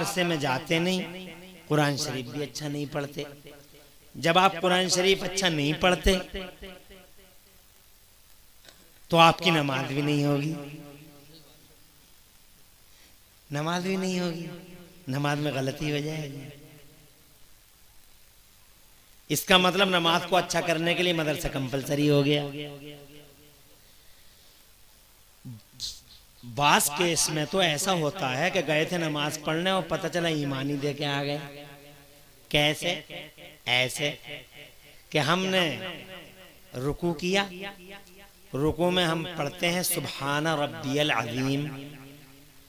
मदरसे में जाते नहीं, कुरान शरीफ भी अच्छा नहीं पढ़ते। जब आप कुरान शरीफ अच्छा नहीं पढ़ते तो आपकी नमाज भी नहीं होगी, नमाज भी नहीं होगी, नमाज में गलती हो जाएगी। इसका मतलब नमाज को अच्छा करने के लिए मदरसा कंपलसरी हो गया। बास केस में तो ऐसा होता है कि गए थे नमाज पढ़ने और पता चला ईमान ही दे के आ गए। कैसे? ऐसे कि हमने रुकू किया, रुकू में हम पढ़ते हैं सुबहान रब्बियल अज़ीम,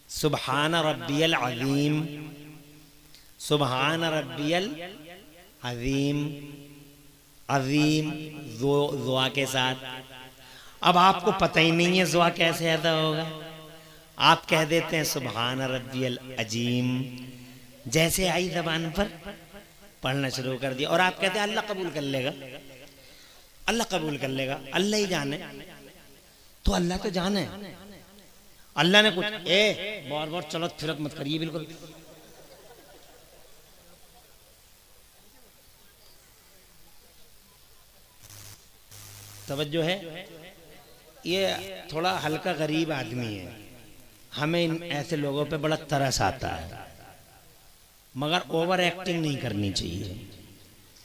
सुबहान रब्बियल अज़ीम, सुबहान रब्बियल अज़ीम, अज़ीम दुआ के साथ। अब आपको पता ही नहीं है दुआ कैसे अदा होगा, आप कह देते हैं सुबहान रब्बियल अज़ीम, जैसे आई ज़बान पर पढ़ना शुरू कर दिया और आप कहते हैं अल्लाह कबूल कर लेगा, अल्लाह कबूल कर लेगा, अल्लाह ही जाने। तो अल्लाह तो जाने, अल्लाह ने कुछ बार बार चलत फिरत मत करिए, बिल्कुल तवज्जो है। ये थोड़ा हल्का गरीब आदमी है, हमें ऐसे लोगों पे बड़ा तरस आता है, मगर ओवर एक्टिंग नहीं करनी चाहिए।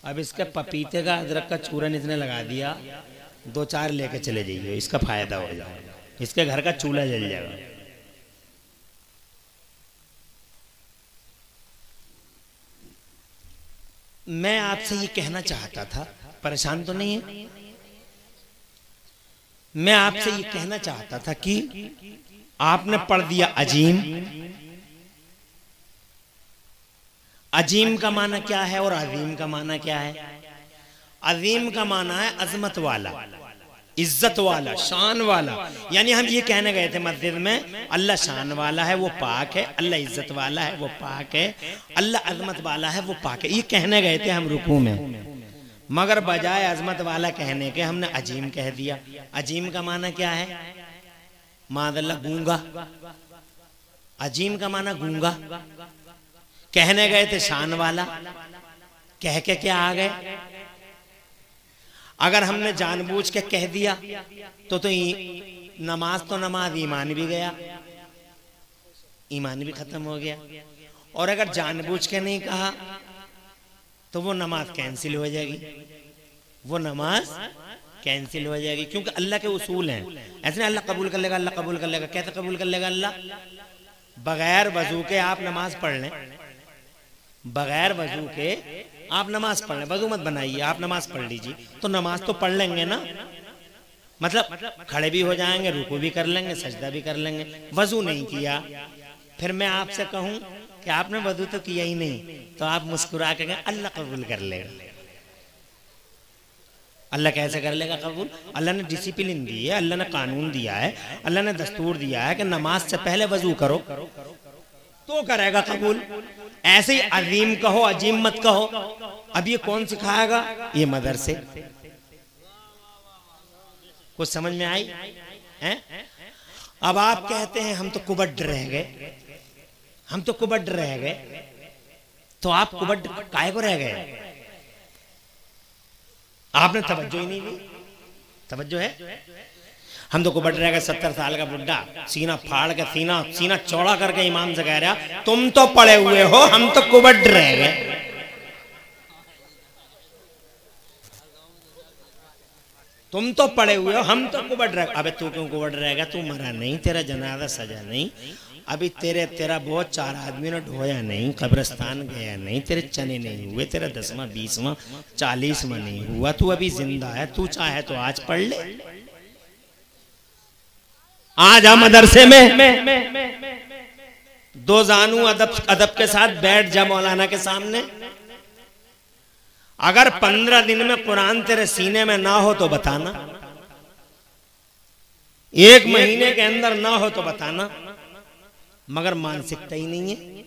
अब इसके पपीते का अदरक का चूरन इसने लगा दिया, 2-4 लेके चले जाइए, इसका फायदा हो जाएगा, इसके घर का चूल्हा जल जाएगा। मैं आपसे ये कहना चाहता था, परेशान तो नहीं है, मैं आपसे ये कहना चाहता था कि आपने पढ़ दिया अजीम, अजीम का माना क्या है और अजीम का माना क्या है? अजीम का माना है अजमत वाला, इज्जत वाला, शान वाला। यानी हम ये कहने गए थे मस्जिद में, अल्लाह शान वाला है वो पाक है, अल्लाह इज्जत वाला है वो पाक है, अल्लाह अजमत वाला है वो पाक है, ये कहने गए थे हम रुकू में। मगर बजाय अजमत वाला कहने के हमने अजीम कह दिया। अजीम का माना क्या है? मादल्ला गूंगा, अजीम का माना गूंगा। कहने गए थे शान वाला, कह के क्या आ गए? अगर हमने जानबूझ के कह दिया तो नमाज तो नमाज, ईमान भी गया, ईमान भी खत्म हो गया। और अगर जानबूझ के नहीं कहा तो वो नमाज कैंसिल हो जाएगी, वो नमाज कैंसिल हो जाएगी, क्योंकि अल्लाह के उसूल हैं ऐसे नहीं। अल्लाह कबूल कर लेगा, अल्लाह कबूल कर लेगा। कैसे कबूल कर लेगा अल्लाह? बगैर वजू के आप नमाज पढ़ लें, बगैर वजू के आप नमाज पढ़ लें, वजू मत बनाइए, आप नमाज पढ़ लीजिए, तो नमाज तो पढ़ लेंगे ना, मतलब खड़े भी हो जाएंगे, रुकू भी कर लेंगे, सजदा भी कर लेंगे। वजू नहीं किया, फिर मैं आपसे कहूं कि आपने वजू तो किया ही नहीं, तो आप मुस्कुरा के अल्लाह कबूल कर लेगा। अल्लाह कैसे कर लेगा कबूल? अल्लाह ने डिसिप्लिन दी है, अल्लाह ने कानून दिया है, अल्लाह ने दस्तूर दिया है कि नमाज से पहले वजू करो तो करेगा कबूल। ऐसे ही अजीम कहो, अजीम मत कहो। अब ये कौन सिखाएगा? ये मदरसे। कुछ समझ में आई है? अब आप कहते हैं हम तो कुबड़ रह गए, हम तो कुबड़ रह गए, तो आप कुबड़ काहे को रह गए? आपने तवज्जो ही नहीं दी। तवज्जो है? हम तो कुबड़ रह गए। 70 साल का बुड्ढा सीना फाड़ के सीना चौड़ा करके इमाम से कह रहा, तुम तो पड़े हुए हो, हम तो कुबड़ रह गए। तुम तो पड़े हुए हो, हम तो कुबड़ रह गए। अबे तू क्यों कुबड़ रह गया? तू मरा नहीं, तेरा जनाजा सजा नहीं, अभी तेरा बहुत 4 आदमी ने ढोया नहीं, कब्रिस्तान गया नहीं, तेरे चने नहीं हुए, तेरा 10वां 20वां 40वां नहीं हुआ, तू अभी जिंदा है। तू चाहे तो आज पढ़ ले, आज आ मदरसे में, 2 जानू अदब के साथ बैठ जा मौलाना के सामने। अगर 15 दिन में कुरान तेरे सीने में ना हो तो बताना, 1 महीने के अंदर ना हो तो बताना। मगर मानसिकता ही नहीं है,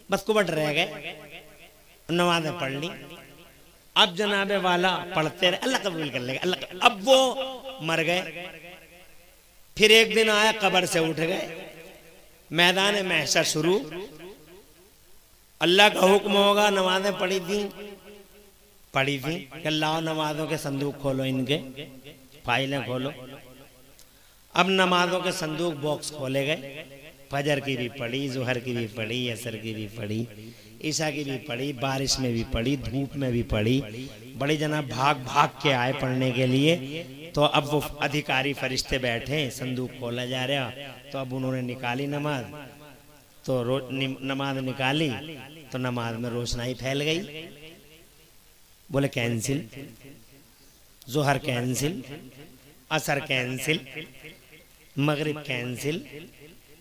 बस कुबड़ रह गए, नमाज़ें पढ़ ली। अब जनाबे वाला पढ़ते रहे, अल्लाह कबूल कर लेगा, अल्लाह। अब वो मर गए, फिर एक दिन आया कब्र से उठ गए, मैदान महशर शुरू, अल्लाह का हुक्म होगा, नमाजें पढ़ी थी कि लाओ नमाजों के संदूक खोलो, इनके फाइलें खोलो। अब नमाजों के संदूक बॉक्स खोले गए, फजर की भी पढ़ी, जुहर की भी पढ़ी, असर की भी पढ़ी, ईशा की भी पढ़ी, बारिश में भी पढ़ी, धूप में भी पढ़ी। बड़ी जनाब भाग भाग के आए पढ़ने के लिए। तो अब वो अधिकारी फरिश्ते बैठे, संदूक खोला जा रहा, तो अब उन्होंने निकाली नमाज, तो नमाज निकाली तो नमाज में रोशनाई फैल गई। बोले कैंसिल, जोहर कैंसिल, असर कैंसिल, मगरिब कैंसिल,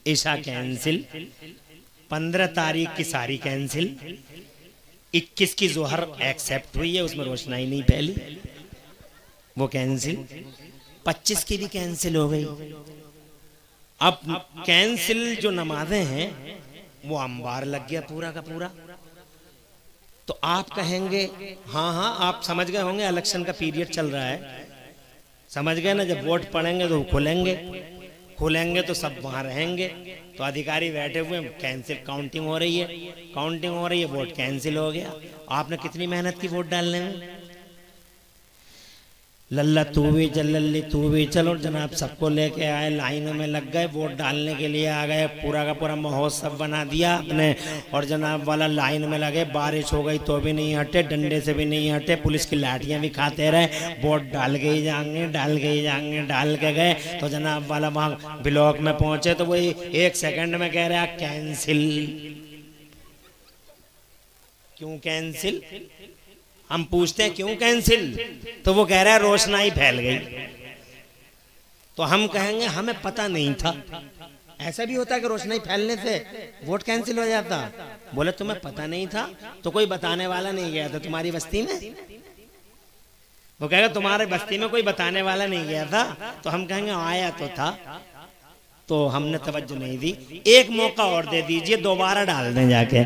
ईशा कैंसिल, 15 तारीख की सारी कैंसिल, 21 की जोहर एक्सेप्ट हुई है, उसमें रोशनाई नहीं फैली, वो कैंसिल, 25 की भी कैंसिल हो गई। अब कैंसिल जो नमाजें हैं वो अंबार लग गया पूरा का पूरा। तो आप कहेंगे हाँ हाँ आप समझ गए होंगे, इलेक्शन का पीरियड चल रहा है, समझ गए ना, जब वोट पड़ेंगे तो खुलेंगे तो सब वहां रहेंगे। तो अधिकारी बैठे हुए, कैंसिल काउंटिंग हो रही है, वोट कैंसिल हो गया। आपने कितनी मेहनत की वोट डालने में, लल्ला तू भी चल, लल्ली तू भी चलो, जनाब सबको लेके आए, लाइनों में लग गए, वोट डालने के लिए आ गए, पूरा का पूरा महोत्सव बना दिया आपने, और जनाब वाला लाइन में लगे, बारिश हो गई तो भी नहीं हटे, डंडे से भी नहीं हटे, पुलिस की लाठियां भी खाते रहे, वोट डाल के ही जाएंगे, डाल के गए। तो जनाब वाला वहां ब्लॉक में पहुंचे तो वही 1 सेकंड में कह रहा कैंसिल। क्यों कैंसिल? हम पूछते हैं क्यों कैंसिल, तो वो कह रहा है रोशनाई फैल गई। तो हम कहेंगे हमें पता नहीं था। ऐसा भी होता है कि रोशनाई फैलने से वोट कैंसिल हो जाता। बोले तुम्हें पता नहीं था तो कोई बताने वाला नहीं गया था तुम्हारी बस्ती में? वो कहेगा तुम्हारे बस्ती में कोई बताने वाला नहीं गया था। तो हम कहेंगे आया तो था, तो हमने तवज्जो नहीं दी, एक मौका और दे दीजिए, दोबारा डाल दें जाके।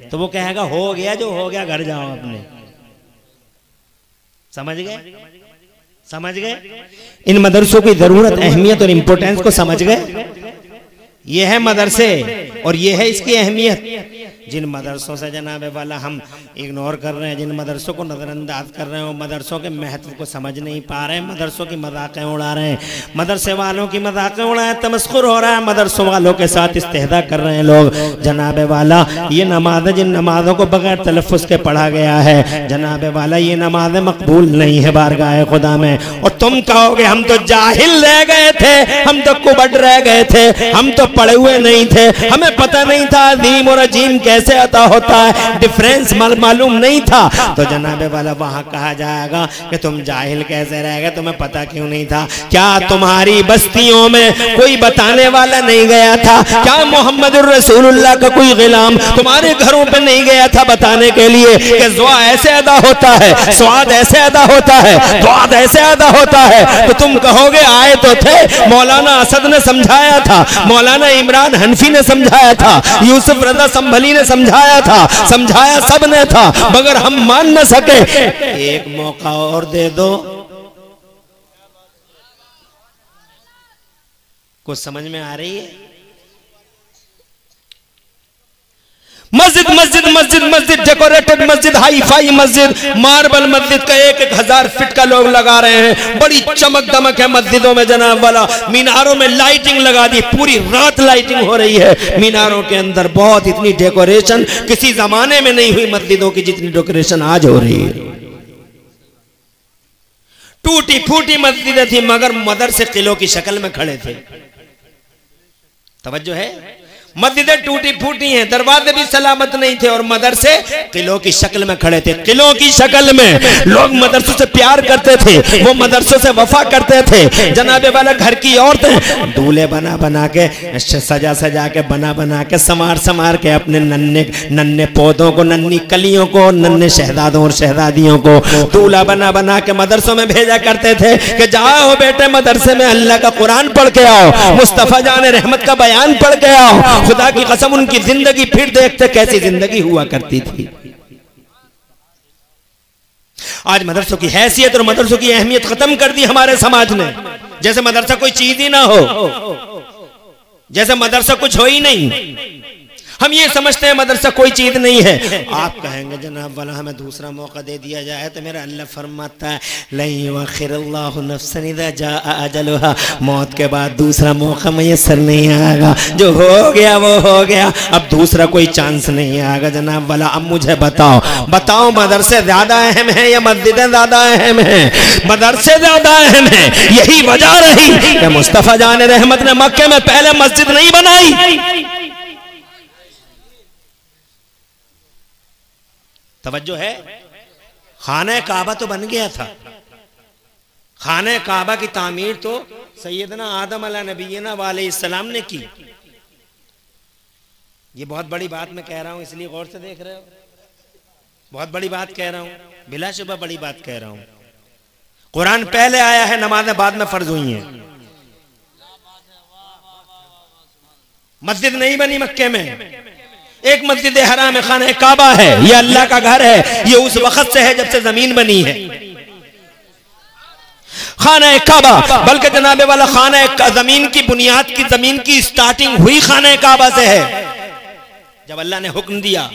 तो वो कहेगा हो गया जो हो गया, घर जाओ अपने। समझ गए इन मदरसों की जरूरत, अहमियत और इंपोर्टेंस को समझ गए। ये है मदरसे और ये है इसकी अहमियत। जिन मदरसों से जनाब वाला हम इग्नोर कर रहे हैं, जिन मदरसों को नज़रअंदाज कर रहे हैं, वो मदरसों के महत्व को समझ नहीं पा रहे हैं, मदरसों की मजाकें उड़ा रहे हैं, मदरसे वालों की मजाकें उड़ाए, तमस्खुर हो रहा है, मदरसों वालों के साथ इस्तेहदा कर रहे हैं लोग। जनाब वाला ये नमाज़ें, जिन नमाज़ों को बगैर तलफ़्फ़ुज़ के पढ़ा गया है, जनाब वाला ये नमाज़ें मकबूल नहीं है बारगाह खुदा में। और तुम कहोगे हम तो जाहिल रह गए थे, हम तो कुबड़ रह गए थे, हम तो पढ़े हुए नहीं थे, हमें पता नहीं था अजीम और अजीम कैसे अता होता है, डिफरेंस मालूम नहीं था। तो जनाब वाला वहां कहा जाएगा कि तुम जाहिल कैसे रह गए, तुम्हें पता क्यों नहीं था? क्या तुम्हारी बस्तियों में कोई बताने वाला नहीं गया था? क्या मोहम्मद रसूलुल्लाह का कोई गुलाम तुम्हारे घरों पे नहीं गया था बताने के लिए कि दुआ ऐसे अदा होता है, स्वाद ऐसे अदा होता है, स्वाद ऐसे अदा होता है? तो तुम कहोगे आए तो थे, मौलाना असद ने समझाया था, मौलाना इमरान हनफी ने समझाया था, यूसुफ रजा संभली ने समझाया था, समझाया सब ने था, मगर हम मान न सके। एक मौका और दे दो। कुछ समझ में आ रही है? मस्जिद मस्जिद मस्जिद मस्जिद, डेकोरेटेड मस्जिद, हाई फाई मस्जिद, मार्बल मस्जिद का 1,000 फीट का लोग लगा रहे हैं, बड़ी चमक दमक है मस्जिदों में जनाब वाला, मीनारों में लाइटिंग लगा दी, पूरी रात लाइटिंग हो रही है मीनारों के अंदर। बहुत इतनी डेकोरेशन किसी जमाने में नहीं हुई मस्जिदों की जितनी डेकोरेशन आज हो रही है। टूटी फूटी मस्जिदें थी मगर मदरसे किलों की शक्ल में खड़े थे। तवज्जो है? मस्जिदें टूटी फूटी हैं, दरवाजे भी सलामत नहीं थे और मदरसे किलों की शक्ल में खड़े थे। किलों की शक्ल में लोग मदरसों से प्यार करते थे, वो मदरसों से वफा करते थे। जनाबे वाला घर की औरतें दूल्हे बना बना के, सजा सजा के, बना बना के, संवार के अपने नन्हे नन्हे पौधों को, नन्ही कलियों को, नन्हे शहजादों और शहजादियों को दूल्हा बना बना के मदरसों में भेजा करते थे कि जाओ बेटे मदरसे में अल्लाह का कुरान पढ़ के आओ, मुस्तफा जान रहमत का बयान पढ़ के आओ। खुदा की कसम उनकी जिंदगी फिर देखते कैसी जिंदगी हुआ करती थी। आज मदरसों की हैसियत और मदरसों की अहमियत खत्म कर दी हमारे समाज ने, जैसे मदरसा कोई चीज ही ना हो, जैसे मदरसा कुछ हो ही नहीं। हम ये समझते हैं मदरसा कोई चीज नहीं है। आप कहेंगे जनाब वाला हमें दूसरा मौका दे दिया जाए, तो मेरा अल्लाह फरमाता है ला युअखिरुल्लाहु नफ्सन इज़ा जाअ अजलुहा, मौत के बाद दूसरा मौका मैसर नहीं आएगा। जो हो गया वो हो गया, अब दूसरा कोई चांस नहीं आएगा। जनाब वाला अब मुझे बताओ मदरसे ज्यादा अहम है या मस्जिदें ज्यादा अहम है? मदरसे ज्यादा अहम है। यही वजह रही कि मुस्तफा जान रहमत ने मक्के में पहले मस्जिद नहीं बनाई। तवज्जो है, खाने काबा तो बन गया था। खाने काबा की तामीर तो सैयदना आदम अला नबीना वालेहिस्सलाम ने की। ये बहुत बड़ी बात मैं कह रहा हूं, इसलिए गौर से देख रहे हो। बहुत बड़ी बात कह रहा हूं, बिलाशुबा बड़ी बात कह रहा हूं। कुरान पहले आया है, नमाज़ें बाद में फर्ज हुई हैं। मस्जिद नहीं बनी मक्के में, एक मस्जिद हराम खाने काबा है, ये अल्लाह का घर है। ये उस वक्त से है जब से जमीन बनी है खाना काबा। बल्कि जनाबे वाला खाना जमीन की बुनियाद की जमीन की स्टार्टिंग हुई खाने काबा से है। जब अल्लाह ने हुक्म दिया,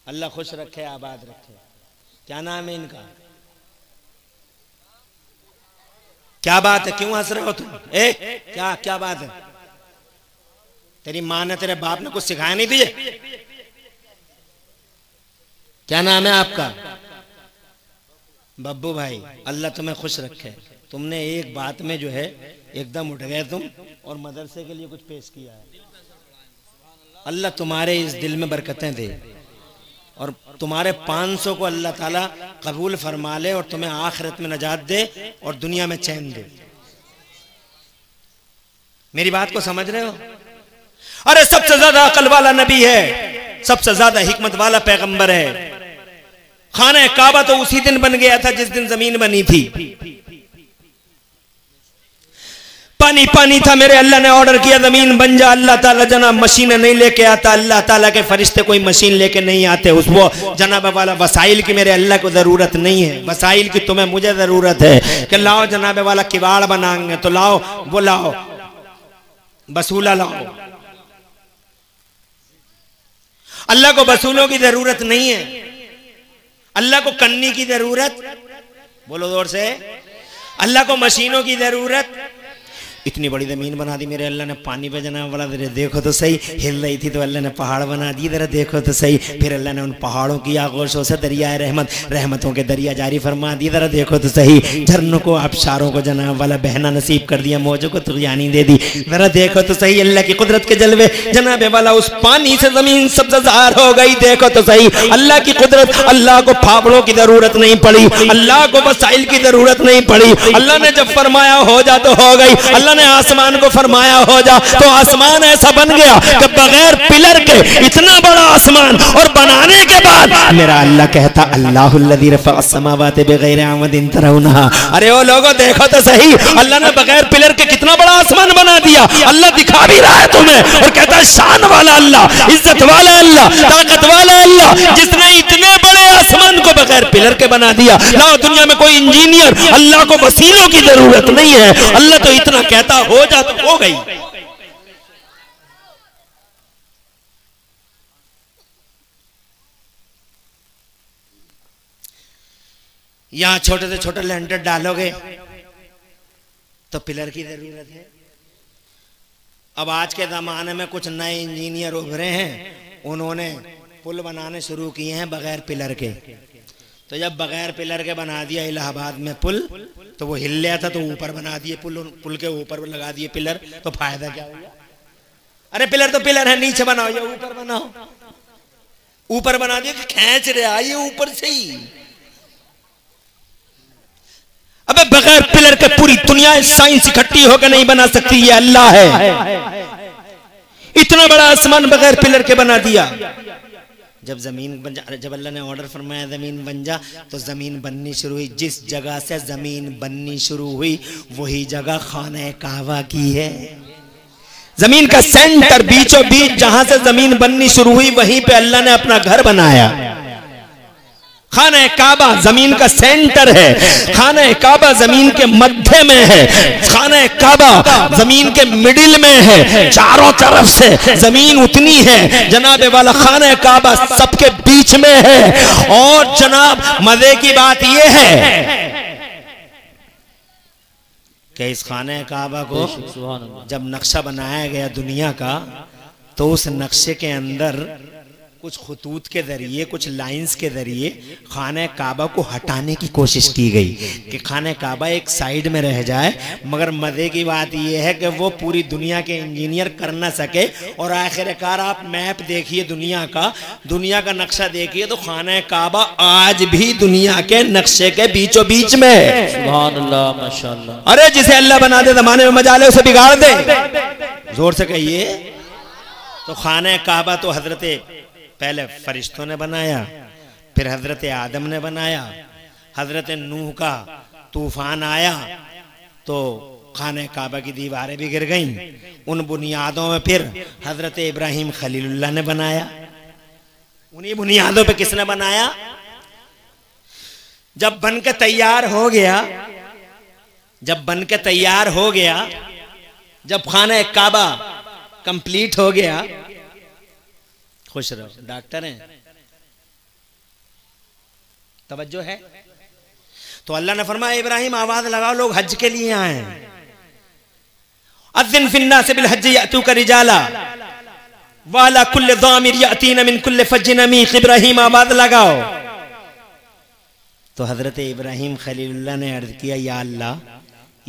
अल्लाह खुश रखे आबाद रखे। क्या नाम है इनका? क्या बात है, क्यों हंस रहे हो तुम? क्या बात है? तेरी माँ ने तेरे बाप ने कुछ सिखाया नहीं तुझे? क्या नाम है आपका? बब्बू भाई। अल्लाह तुम्हें खुश रखे। तुमने एक बात में जो है एकदम उठ गए तुम, और मदरसे के लिए कुछ पेश किया है। अल्लाह तुम्हारे इस दिल में बरकतें दे, और तुम्हारे 500 को अल्लाह ताला कबूल फरमा ले, और तुम्हें आखिरत में नजात दे और दुनिया में चैन दे। मेरी बात को समझ रहे हो? अरे सबसे ज्यादा अकल वाला नबी है, सबसे ज्यादा हिकमत वाला पैगंबर है। खाना काबा तो उसी दिन बन गया था जिस दिन जमीन बनी थी। पानी पानी था, मेरे अल्लाह ने ऑर्डर किया जमीन बन जा। अल्लाह ताला जनाब मशीन नहीं लेके आता, अल्लाह ताला के फरिश्ते कोई मशीन लेके नहीं आते। उस वो जनाब वाला वसाइल की मेरे अल्लाह को जरूरत नहीं है। वसाइल की तुम्हें मुझे जरूरत है कि लाओ जनाब वाला किवाड़ बनाएंगे तो लाओ, वो लाओ, बसूला लाओ। अल्लाह को बसूलों की जरूरत नहीं है, अल्लाह को कन्नी की जरूरत, बोलो जोर से, अल्लाह को मशीनों की जरूरत। इतनी बड़ी जमीन बना दी मेरे अल्लाह ने, पानी पे जनाब वाला देखो तो सही, हिल रही थी तो अल्लाह ने पहाड़ बना दी, जरा देखो तो सही। फिर अल्लाह ने उन पहाड़ों की आगोशों से दरिया रहमतों के दरिया जारी फरमा दी, जरा देखो तो सही। झरनों को आबशारों को जनाब वाला बहना नसीब कर दिया, मौजों को तुग़यानी दे दी, जरा देखो तो सही। अल्लाह की कुदरत के जलवे जनाब वाला, उस पानी से जमीन सब्ज़ार हो गई, देखो तो सही। अल्लाह की कुदरत, अल्लाह को फावड़ों की जरूरत नहीं पड़ी, अल्लाह को वसाइल की जरूरत नहीं पड़ी। अल्लाह ने जब फरमाया हो जा तो हो गई। अल्लाह ने आसमान को फरमाया हो जा तो आसमान ऐसा बन गया कि बगैर पिलर के इतना बड़ा आसमान, और बनाने के बाद मेरा अल्लाह कहता अल्लाहुल्लज़ी रफ़अ अस्समावाति बिग़ैरि अमदिन तरौनहा। अरे ओ लोगों देखो तो सही, अल्लाह ने बगैर पिलर के कितना बड़ा आसमान बना दिया। अल्लाह दिखा भी रहा है तुम्हें, और कहता है शान वाला अल्लाह, इज्जत वाला अल्लाह, ताकत वाला अल्लाह, जिसने इतने बड़े आसमान को बगैर पिलर के बना दिया। लाओ दुनिया में कोई इंजीनियर, अल्लाह को वसीलों की जरूरत नहीं है। अल्लाह तो इतना कहता हो जा तो हो गई। यहां छोटे से छोटे लेंटर डालोगे तो पिलर की जरूरत है। अब आज के जमाने में कुछ नए इंजीनियर उभरे हैं, उन्होंने पुल बनाने शुरू किए हैं बगैर पिलर के। तो जब बगैर पिलर के बना दिया इलाहाबाद में पुल, तो वो हिल गया था तो ऊपर बना दिए पुल के ऊपर लगा दिए पिलर, तो फायदा क्या हो गया? अरे पिलर तो पिलर है, नीचे बनाओ या ऊपर बनाओ। ऊपर बना दिया कि खींच रहे आइए ऊपर से ही। अबे बगैर पिलर के पूरी दुनिया साइंस इकट्ठी होकर नहीं बना सकती, ये अल्लाह है। इतना बड़ा आसमान बगैर पिलर के बना दिया। जब जमीन बन जा, जब अल्लाह ने ऑर्डर फरमाया जमीन बन जा, तो जमीन बननी शुरू हुई। जिस जगह से जमीन बननी शुरू हुई वही जगह खाने काबा की है। जमीन का सेंटर, बीचों बीच जहां से जमीन बननी शुरू हुई, वहीं पे अल्लाह ने अपना घर बनाया। खाना काबा जमीन का सेंटर है, खाना काबा जमीन के मध्य में है, खाना काबा जमीन के मिडिल में है, चारों तरफ से जमीन उतनी है जनाब वाला खाना काबा सबके बीच में है। और जनाब मजे की बात यह है कि इस खाना काबा को जब नक्शा बनाया गया दुनिया का, तो उस नक्शे के अंदर कुछ खतूत के जरिए, कुछ लाइंस के जरिए खाने काबा को हटाने की कोशिश की गई कि खाने काबा एक साइड में रह जाए। मगर मजे की बात यह है कि वो पूरी दुनिया के इंजीनियर कर ना सके। और आखिरकार आप मैप देखिए दुनिया का नक्शा देखिए, तो खाने काबा आज भी दुनिया के नक्शे के बीचों बीच में है। सुभान अल्लाह, माशाअल्लाह। अरे जिसे अल्लाह बना दे जमाने में मजा ले, उसे बिगाड़ दे। जोर से कहिए। तो खाने काबा तो हजरत पहले फरिश्तों ने बनाया, फिर हजरत आदम ने बनाया। हजरत नूह का तूफान आया तो खाने काबा की दीवारें भी गिर गईं। उन बुनियादों में फिर हजरत इब्राहिम खलीलुल्लाह ने बनाया। उन्हीं बुनियादों पे किसने बनाया? जब बन के तैयार हो गया, जब खाने काबा कंप्लीट हो गया। खुश रहो, डॉक्टर हैं, तवज्जो है। तो अल्लाह ने फरमाया इब्राहिम आवाज लगाओ, लोग हज के लिए आए हैं। अज़्ज़िन फिन्नास बिल हज्ज यअतूका रिजाला वाला कुल्ल ज़ामिर यअतीना मिन कुल्ल फज्जिन अमीक़। इब्राहिम आवाज लगाओ। तो हजरत इब्राहिम खलीलुल्लाह ने अर्ज किया, या अल्लाह,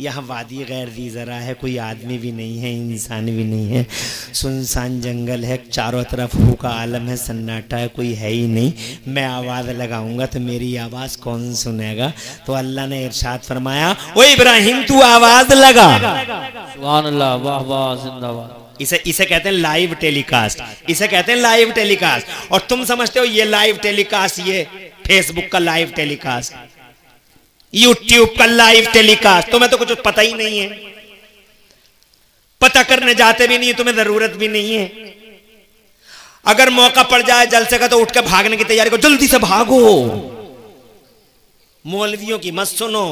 यहाँ वादी गैर दी ज़रा है, कोई आदमी भी नहीं है, इंसान भी नहीं है, सुनसान जंगल है, चारों तरफ हू का आलम है, सन्नाटा है, कोई है ही नहीं। मैं आवाज़ लगाऊंगा तो मेरी आवाज़ कौन सुनेगा? तो अल्लाह ने इरशाद फरमाया, ओ इब्राहिम तू आवाज़ लगा। सुभान अल्लाह, वाह वाह, जिंदाबाद। इसे कहते हैं लाइव टेलीकास्ट, इसे कहते हैं लाइव टेलीकास्ट। और तुम समझते हो ये लाइव टेलीकास्ट, ये फेसबुक का लाइव टेलीकास्ट, यूट्यूब का लाइव टेलीकास्ट, तुम्हें तो कुछ पता ही नहीं है, पता करने जाते भी नहीं है, तुम्हें जरूरत भी नहीं है। अगर मौका पड़ जाए जलसे का तो उठ के भागने की तैयारी करो, जल्दी से भागो, मौलवियों की मत सुनो।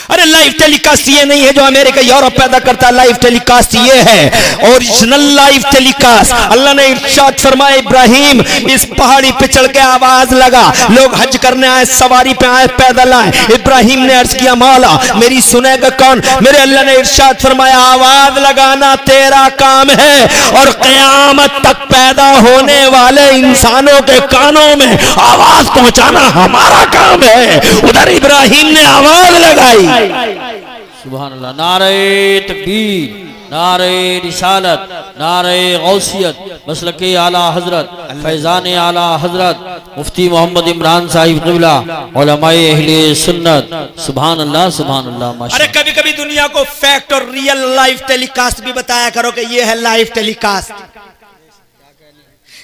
अरे लाइव टेलीकास्ट ये नहीं है जो अमेरिका यूरोप पैदा करता है, लाइव टेलीकास्ट ये है ओरिजिनल लाइव टेलीकास्ट। अल्लाह ने इरशाद फरमाया, इब्राहिम इस पहाड़ी पे चढ़ के आवाज लगा, लोग हज करने आए, सवारी पे आए, पैदल आए। इब्राहिम ने अर्ज किया, मौला मेरी सुनेगा कौन? मेरे अल्लाह ने इरशाद फरमाया, आवाज लगाना तेरा काम है और क़यामत तक पैदा होने वाले इंसानों के कानों में आवाज पहुंचाना हमारा काम है। उधर इब्राहिम ने आवाज लगाई। सुभान अल्लाह। नारे तकबीर, नारे रिसालत, नारे गौसियत, मसलके आला हजरत, फैजान आला हजरत मुफ्ती मोहम्मद इमरान साहिब क़िबला, उलमाए अहले सुन्नत। सुभान अल्लाह, सुभान अल्लाह। अरे कभी कभी दुनिया को फैक्ट और रियल लाइव टेलीकास्ट भी बताया करो कि ये है लाइव टेलीकास्ट।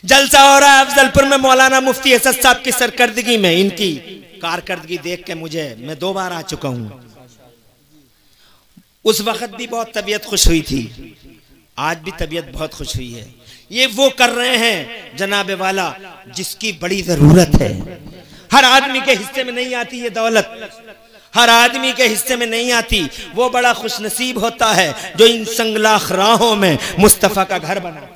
जलसा हो रहा है अफजलपुर में, मौलाना मुफ्ती असद साहब की सरकर्दगी में, इनकी कारकर्दगी देख के मैं 2 बार आ चुका हूं। उस वक्त भी बहुत तबीयत खुश हुई थी, आज भी तबीयत बहुत खुश हुई है। ये वो कर रहे हैं जनाबे वाला जिसकी बड़ी जरूरत है। हर आदमी के हिस्से में नहीं आती ये दौलत, हर आदमी के हिस्से में नहीं आती। वो बड़ा खुशनसीब होता है जो इन संगलाख राहों में मुस्तफा का घर बना।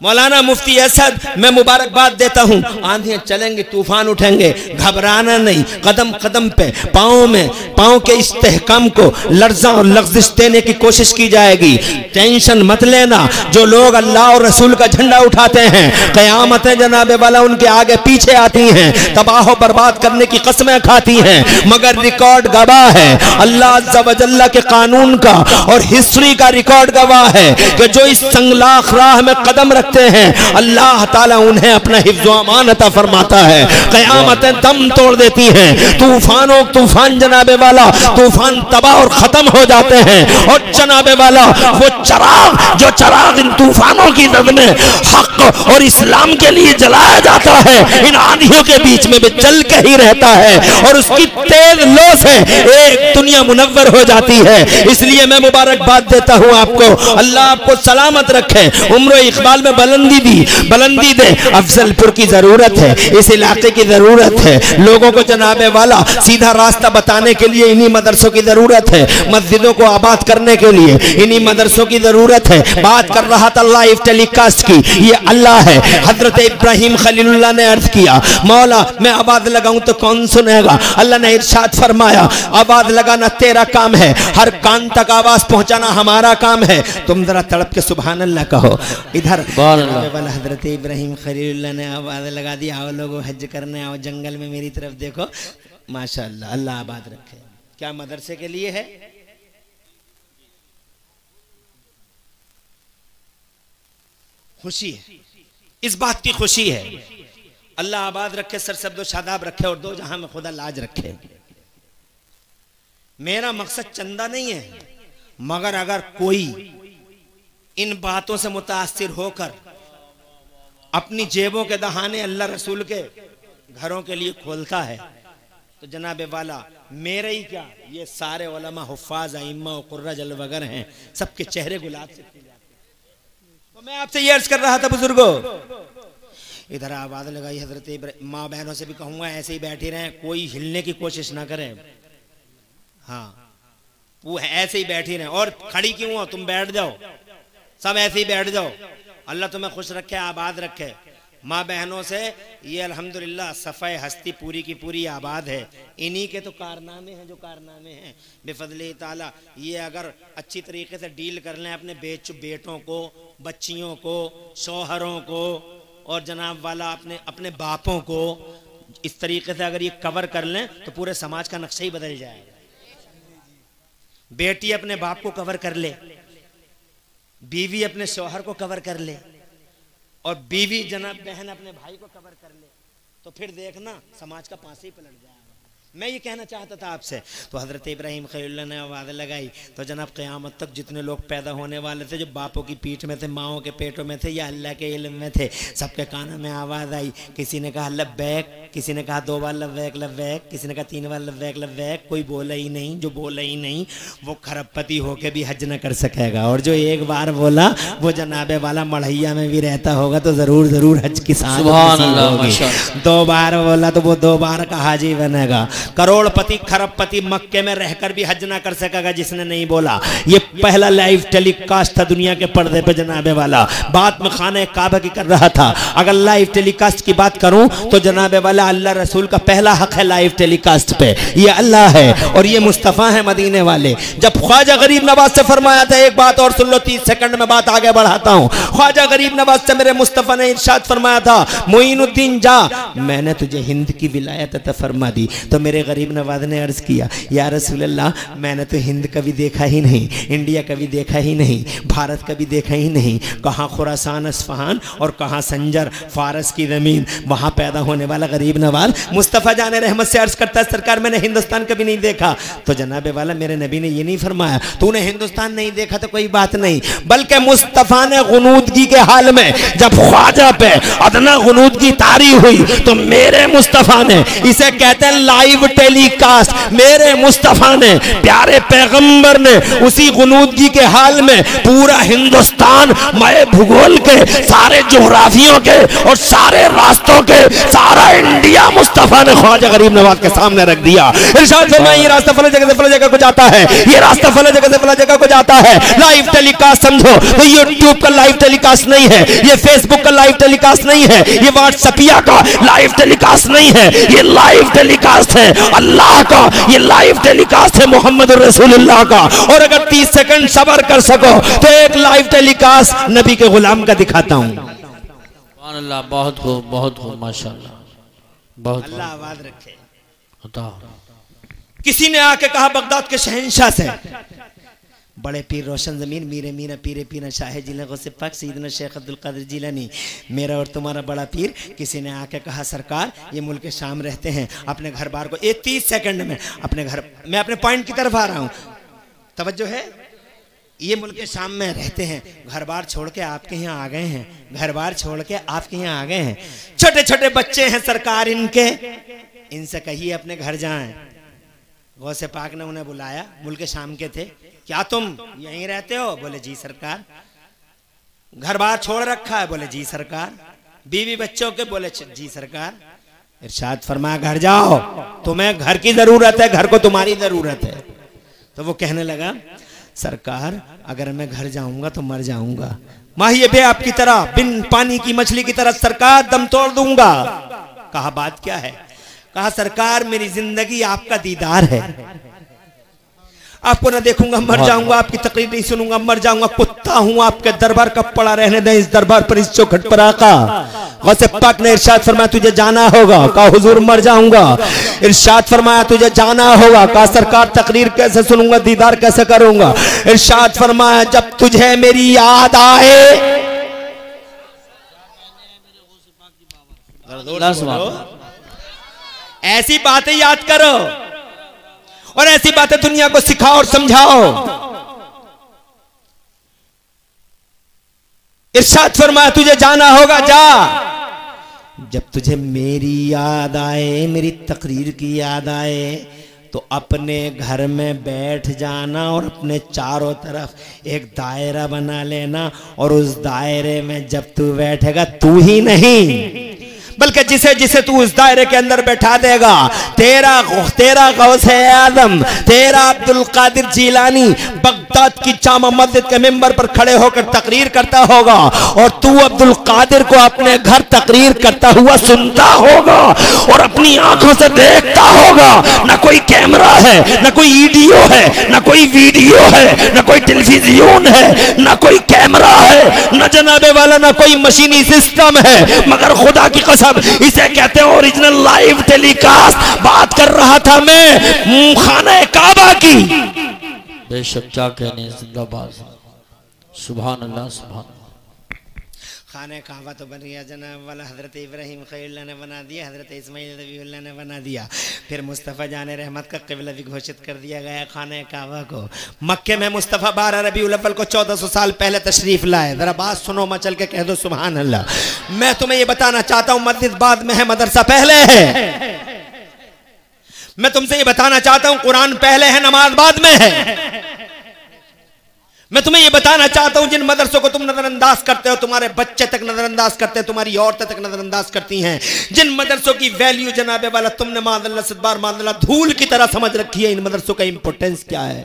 मौलाना मुफ्ती असद, मैं मुबारकबाद देता हूँ। आंधियां चलेंगे, तूफान उठेंगे, घबराना नहीं। कदम कदम पे पाँव के इस्तेहकाम को लर्जा और लग़्ज़िश देने की कोशिश की जाएगी। टेंशन मत लेना। जो लोग अल्लाह और रसूल का झंडा उठाते हैं, क़यामतें जनाबे वाला उनके आगे पीछे आती हैं, तबाह बर्बाद करने की कसमें खाती हैं। मगर रिकॉर्ड गवाह है अल्लाह अज़्ज़ा व जल्ला के कानून का, और हिस्ट्री का रिकॉर्ड गवाह है कि जो इस संगलाख राह में कदम रख हैं, अल्लाह ताला उन्हें अपना हिफ्ज़ अमान अता फरमाता है। क़यामतें दम तोड़ देती हैं, तूफान जनाबे वाला तूफान तबाह और खत्म हो जाते हैं। और जनाबे वाला वो चराग इन तूफानों की जद में हक और इस्लाम के लिए जलाया जाता है, इन आंधियों के बीच में भी जल के ही रहता है, और उसकी तेज लो से एक दुनिया मुनव्वर हो जाती है। इसलिए मैं मुबारकबाद देता हूँ आपको, अल्लाह आपको सलामत रखे, उम्र इकबाल में बुलंदी दी, बुलंदी दे। अफजलपुर की जरूरत है, इस इलाके की जरूरत है। लोगों को जनाबे वाला सीधा रास्ता बताने के लिए इन्हीं मदरसों की जरूरत है। मस्जिदों को आबाद करने के लिए इन्हीं मदरसों की जरूरत है। बात कर रहा था लाइव टेलीकास्ट की, ये अल्लाह है। हजरत इब्राहिम खलीलुल्लाह ने अर्ज किया, मौला मैं आवाज लगाऊं तो कौन सुनेगा? अल्लाह ने इरशाद फरमाया, आवाज लगाना तेरा काम है, हर कान तक आवाज पहुंचाना हमारा काम है। तुम जरा तड़प के सुभान अल्लाह कहो। इधर वाला हजरत इब्राहिम खलीलुल्लाह ने आवाज लगा दी, आओ लोगो हज करने आओ, जंगल में मेरी तरफ देखो। माशाअल्लाह, अल्लाह आबाद रखे। क्या मदरसे के लिए है? खुशी है, इस बात की खुशी है। अल्लाह आबाद रखे, सरसब्दो शादाब रखे और दो जहां में खुदा लाज रखे। मेरा मकसद चंदा नहीं है, मगर अगर कोई इन बातों से मुतासिर होकर अपनी जेबों के दहाने अल्लाह रसूल के घरों के लिए खोलता है तो जनाबे वाला मेरे ही क्या, ये सारे उलमा हुफ्फाज अइम्मा और कुर्रा जलवगर हैं, सबके चेहरे गुलाब से खिल जाते हैं। तो मैं आपसे ये अर्ज कर रहा था बुजुर्गों, इधर आवाज लगाई हजरत माँ बहनों से भी कहूंगा ऐसे ही बैठे रहें, कोई हिलने की कोशिश ना करें। हाँ, वो ऐसे ही बैठी रहें। और खड़ी क्यों हो, तुम बैठ जाओ, सब ऐसे ही बैठ जाओ। अल्लाह तुम्हें खुश रखे, आबाद रखे। माँ बहनों से ये अल्हम्दुलिल्लाह सफ़े हस्ती पूरी की पूरी आबाद है। इन्हीं के तो कारनामे हैं जो कारनामे हैं बेफज़ले ताला। ये अगर अच्छी तरीके से डील कर लें अपने बेटों को, बच्चियों को, शौहरों को और जनाब वाला अपने बापों को, इस तरीके से अगर ये कवर कर लें तो पूरे समाज का नक्शा ही बदल जाएगा। बेटी अपने बाप को कवर कर ले, बीवी अपने शौहर को कवर कर ले और बीवी जनाब बहन अपने भाई को कवर कर ले, तो फिर देखना समाज का पासे ही पलट जाएगा। मैं ये कहना चाहता था आपसे। तो हज़रत इब्राहिम खलीलुल्लाह ने आवाज़ लगाई तो जनाब क़यामत तक जितने लोग पैदा होने वाले थे, जो बापों की पीठ में थे, माओं के पेटों में थे या अल्लाह के इल्म में थे, सबके कानों में आवाज़ आई। किसी ने कहा लब्बैक, किसी ने कहा 2 बार लब्बैक लब्बैक, किसी ने कहा 3 बार लब्बैक लब्बैक। कोई बोला ही नहीं, जो बोला ही नहीं वो खरबपति होके भी हज न कर सकेगा, और जो एक बार बोला वो जनाबे वाला मढ़ैया में भी रहता होगा तो ज़रूर हज की साथ होगी। 2 बार बोला तो वो 2 बार का हाजी बनेगा। करोड़पति खरबपति मक्के में रहकर भी हज ना कर सकेगा जिसने नहीं बोला। ये पहला लाइव टेलीकास्ट था दुनिया के पर्दे पे जनाबे वाला। बात में खाने काबा की कर रहा था। अगर लाइव टेलीकास्ट की बात करूं तो जनाबे वाला अल्लाह रसूल का पहला हक है लाइव टेलीकास्ट पे। ये अल्लाह है और ये मुस्तफ़ा है मदीने वाले। जब ख्वाजा गरीब नवाज से फरमाया था, एक बात और सुन लो, 30 सेकंड में बात आगे बढ़ाता हूं। ख्वाजा गरीब नवाज से मेरे मुस्तफ़ा ने इरशाद फरमाया था, मोइनुद्दीन जा, मैंने तुझे हिंद की विलायत अता फरमा दी। तो मेरे गरीब नवाज ने अर्ज किया, या रसूल अल्लाह, मैंने तो हिंद कभी देखा ही नहीं, इंडिया कभी देखा ही नहीं, भारत कभी देखा ही नहीं। कहाँ खुरासान अस्फहान और कहाँ संजर फारस की ज़मीन, वहाँ पैदा होने वाला गरीब नवाज मुस्तफ़ा जान रहमत से अर्ज करता है, सरकार मैंने हिंदुस्तान कभी नहीं देखा। तो जनाबे वाला मेरे नबी ने ये नहीं फरमाया तूने हिंदुस्तान नहीं देखा तो कोई बात नहीं, बल्कि मुस्तफ़ा ने गुनूदगी के हाल में जब ख्वाजा पे अदना गुनूदगी तारी हुई तो मेरे मुस्तफ़ा ने, इसे कहते हैं लाइव टेलीकास्ट, मेरे मुस्तफ़ा ने, प्यारे पैगंबर ने उसी गुनूदगी के हाल में पूरा हिंदुस्तान, मैं भूगोल के सारे जोग्राफियों के और सारे रास्तों के सारा इंडिया मुस्तफ़ा ने ख्वाजा गरीब नवाज के सामने रख दिया। इरशाद फरमाया, ये रास्ता फला जगह से फला जगह को जाता है, ये रास्ता फला जगह से फला जगह को जाता है। लाइव टेलीकास्ट समझो तो यूट्यूब का लाइव टेलीकास्ट नहीं है, ये फेसबुक का लाइव टेलीकास्ट नहीं है, ये व्हाट्सएपिया का लाइव टेलीकास्ट नहीं है, ये लाइव टेलीकास्ट है अल्लाह का, ये लाइव टेलीकास्ट है मोहम्मद रसूलुल्लाह का। और अगर 30 सेकंड सबर कर सको तो एक लाइव टेलीकास्ट नबी के गुलाम का दिखाता हूं। अल्लाह, बहुत खूब माशाअल्लाह, बहुत अल्लाह आवाज रखे। किसी ने आके कहा बगदाद के शहंशाह से, बड़े पीर रोशन जमीन मीरे मीरा पीरे पीना शाह जिला गौसे पाक सैयदना शेख अब्दुल कादिर जिलानी, मेरा और तुम्हारा बड़ा पीर। किसी ने आके कहा सरकार ये मुल्क शाम रहते हैं, अपने घर बार को 30 सेकंड में अपने घर, मैं अपने पॉइंट की तरफ आ रहा हूँ, तवज्जो है। ये मुल्क शाम में रहते हैं, घर बार छोड़ के आपके यहाँ आ गए हैं, घर बार छोड़ के आपके यहाँ आ गए हैं, छोटे छोटे बच्चे हैं सरकार इनके, इनसे कहिए अपने घर जाएं। गौसे पाक ने उन्हें बुलाया, मुल्क शाम के थे, क्या तुम यहीं रहते हो? बोले जी सरकार। घर बार छोड़ रखा है? बोले जी सरकार। बीवी बच्चों के? बोले जी सरकार। इरशाद फरमाया घर जाओ, तुम्हें घर की जरूरत है, घर को तुम्हारी जरूरत है। तो वो कहने लगा सरकार अगर मैं घर जाऊंगा तो मर जाऊंगा, माहिए बे आपकी तरह, बिन पानी की मछली की तरह सरकार दम तोड़ दूंगा। कहा बात क्या है? कहा सरकार मेरी जिंदगी आपका दीदार है, आपको ना देखूंगा मर जाऊंगा, आपकी तकरीर नहीं सुनूंगा मर जाऊंगा, कुत्ता हूं आपके दरबार का पड़ा रहने दें इस दरबार पर, इस चौखट पर। आका गौसे पाक ने इरशाद फरमाया तुझे जाना होगा। कहा हुजूर मर जाऊंगा। इरशाद फरमाया तुझे जाना होगा। कहा सरकार तकरीर कैसे सुनूंगा, दीदार कैसे करूंगा? इरशाद फरमाया जब तुझे मेरी याद आए, ऐसी बातें याद करो और ऐसी बातें दुनिया को सिखाओ और समझाओ। इरशाद फरमाया तुझे जाना होगा, जा। जब तुझे मेरी याद आए, मेरी तकरीर की याद आए, तो अपने घर में बैठ जाना और अपने चारों तरफ एक दायरा बना लेना, और उस दायरे में जब तू बैठेगा तू ही नहीं बल्कि जिसे जिसे तू उस दायरे के अंदर बैठा देगा, तेरा गौसे आदम, तेरा अब्दुल कादिर जीलानी बगदाद की जामा मस्जिद के मिंबर पर खड़े होकर तकरीर करता होगा, और तू अब्दुल कादिर को अपने घर तकरीर करता हुआ सुनता होगा और अपनी आंखों से देखता होगा। ना कोई कैमरा है, ना कोई ईडियो है, ना कोई वीडियो है, ना कोई टेलीविजन है, ना कोई कैमरा है, ना जनाबे वाला ना कोई मशीनी सिस्टम है, मगर खुदा की कसम इसे कहते हैं ओरिजिनल लाइव टेलीकास्ट। बात कर रहा था मैं खाने काबा की। बेशक क्या कहने, जिंदाबाद, सुभान अल्लाह सुभान। खाने काबा तो बन गया जनाब वाला, हज़रत इब्राहिम खलीलुल्लाह ने बना दिया, हज़रत इस्माइल नबीउल्लाह ने बना दिया, फिर मुस्तफ़ा जाने रहमत का क़िबला भी घोषित कर दिया गया खाने काबा को। मक्के में मुस्तफ़ा 12 रबीउल अव्वल को 1400 साल पहले तशरीफ़ लाए। ज़रा बात सुनो, मचल के कह दो सुभान अल्लाह। मैं तुम्हें ये बताना चाहता हूँ मस्जिद बाद में है, मदरसा पहले है। मैं तुमसे ये बताना चाहता हूँ कुरान पहले है, नमाज बाद में है। मैं तुम्हें ये बताना चाहता हूं जिन मदरसों को तुम नजरअंदाज करते हो, तुम्हारे बच्चे तक नजरअंदाज करते हैं, तुम्हारी औरतें तक नजरअंदाज करती हैं, जिन मदरसों की वैल्यू जनाबे वाला तुमने मादल्ला सदबार मादल्ला धूल की तरह समझ रखी है, इन मदरसों का इंपोर्टेंस क्या है?